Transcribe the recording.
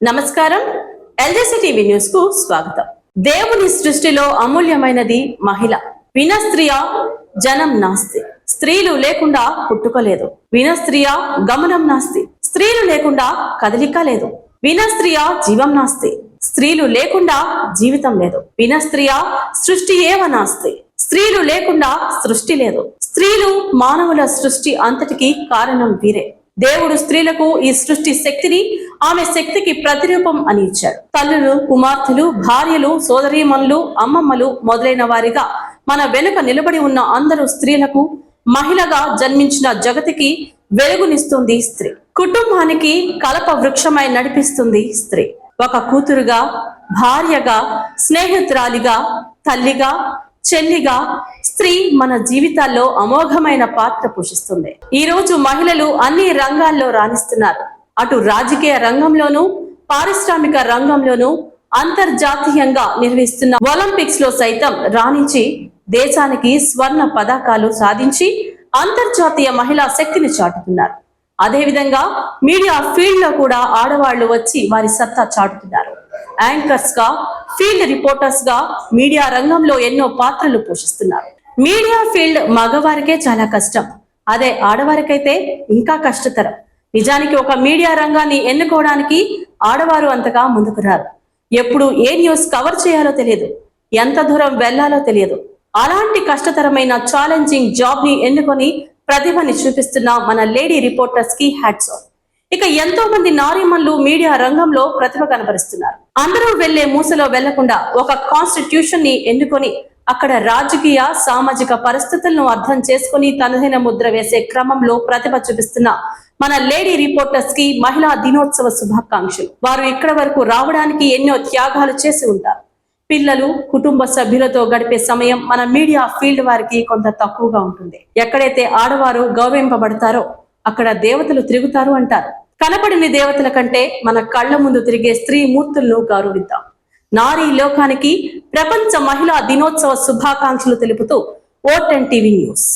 నమస్కారం. ఎల్జేసీ TV news కు స్వాగతం. దేవుని సృష్టిలో అమూల్యమైనది మహిళ. విన స్త్రీయ జనం నాస్తి. స్త్రీలు లేకుండా పుట్టుకలేదు. విన స్త్రీయ గమనం నాస్తి. స్త్రీలు లేకుండా కదలిక లేదు. విన స్త్రీయ జీవం నాస్తి. స్త్రీలు లేకుండా జీవితం లేదు. విన స్త్రీయ సృష్టి ఏవ నాస్తి. స్త్రీలు లేకుండా సృష్టి లేదు. స్త్రీలు మానవుల సృష్టి అంతటికి కారణం వీరే. దేవుడు స్త్రీలకు ఈ సృష్టి శక్తిని, ఆమె శక్తికి ప్రతిరూపం అని ఇచ్చాడు. తల్లులు, కుమార్తెలు, భార్యలు, సోదరీమణులు, అమ్మమ్మలు మొదలైన వారిగా మన వెనుక నిలబడి ఉన్న అందరూ స్త్రీలకు మహిళగా జన్మించిన జగతికి వెలుగునిస్తుంది స్త్రీ. కుటుంబానికి కలప వృక్షమై నడిపిస్తుంది స్త్రీ. ఒక కూతురుగా, భార్యగా, స్నేహితురాలిగా, తల్లిగా, చెల్లిగా స్త్రీ మన జీవితాల్లో అమోఘమైన పాత్ర పోషిస్తుంది. ఈ రోజు మహిళలు అన్ని రంగాల్లో రాణిస్తున్నారు. అటు రాజకీయ రంగంలోనూ, పారిశ్రామిక రంగంలోనూ, అంతర్జాతీయంగా నిర్వహిస్తున్న ఒలింపిక్స్ లో సైతం రాణించి దేశానికి స్వర్ణ పతాకాలు సాధించి అంతర్జాతీయ మహిళా శక్తిని చాటుతున్నారు. అదేవిధంగా మీడియా ఫీల్డ్ లో కూడా ఆడవాళ్లు వచ్చి వారి సత్తా చాటుతున్నారు. యాంకర్స్ గా, ఫీల్డ్ రిపోర్టర్స్ గా మీడియా రంగంలో ఎన్నో పాత్రలు పోషిస్తున్నారు. మీడియా ఫీల్డ్ మగవారికే చాలా కష్టం. అదే ఆడవారికైతే ఇంకా కష్టతరం. నిజానికి ఒక మీడియా రంగాన్ని ఎన్నుకోవడానికి ఆడవారు అంతగా ముందుకు రారు. ఎప్పుడు ఏ న్యూస్ కవర్ చేయాలో తెలియదు, ఎంత దూరం వెళ్లాలో తెలియదు. అలాంటి కష్టతరమైన ఛాలెంజింగ్ జాబ్ ని ఎన్నుకొని ప్రతిభని చూపిస్తున్న మన లేడీ రిపోర్టర్స్ కి హ్యాట్స్ ఆఫ్. ఇక ఎంతో మంది నారీమణులు మీడియా రంగంలో ప్రతిభ కనబరుస్తున్నారు. అందరూ వెళ్లే మూసలో వెళ్లకుండా ఒక కాన్స్టిట్యూషన్ ని ఎన్నుకొని అక్కడ రాజకీయ, సామాజిక పరిస్థితులను అర్థం చేసుకుని తనదైన ముద్ర వేసే క్రమంలో ప్రతిభ చూపిస్తున్న మన లేడీ రిపోర్టర్స్ కి మహిళా దినోత్సవ శుభాకాంక్షలు. వారు ఇక్కడ వరకు రావడానికి ఎన్నో త్యాగాలు చేసి ఉంటారు. పిల్లలు, కుటుంబ సభ్యులతో గడిపే సమయం మన మీడియా ఫీల్డ్ వారికి కొంత తక్కువగా ఉంటుంది. ఎక్కడైతే ఆడవారు గౌరవింపబడతారో అక్కడ దేవతలు తిరుగుతారు అంటారు. కనపడిన దేవతల కంటే మన కళ్ల ముందు తిరిగే స్త్రీ మూర్తులను గౌరవిద్దాం. నారీ లోకానికి ప్రపంచ మహిళా దినోత్సవ శుభాకాంక్షలు తెలుపుతూ ఓ10 టీవీ న్యూస్.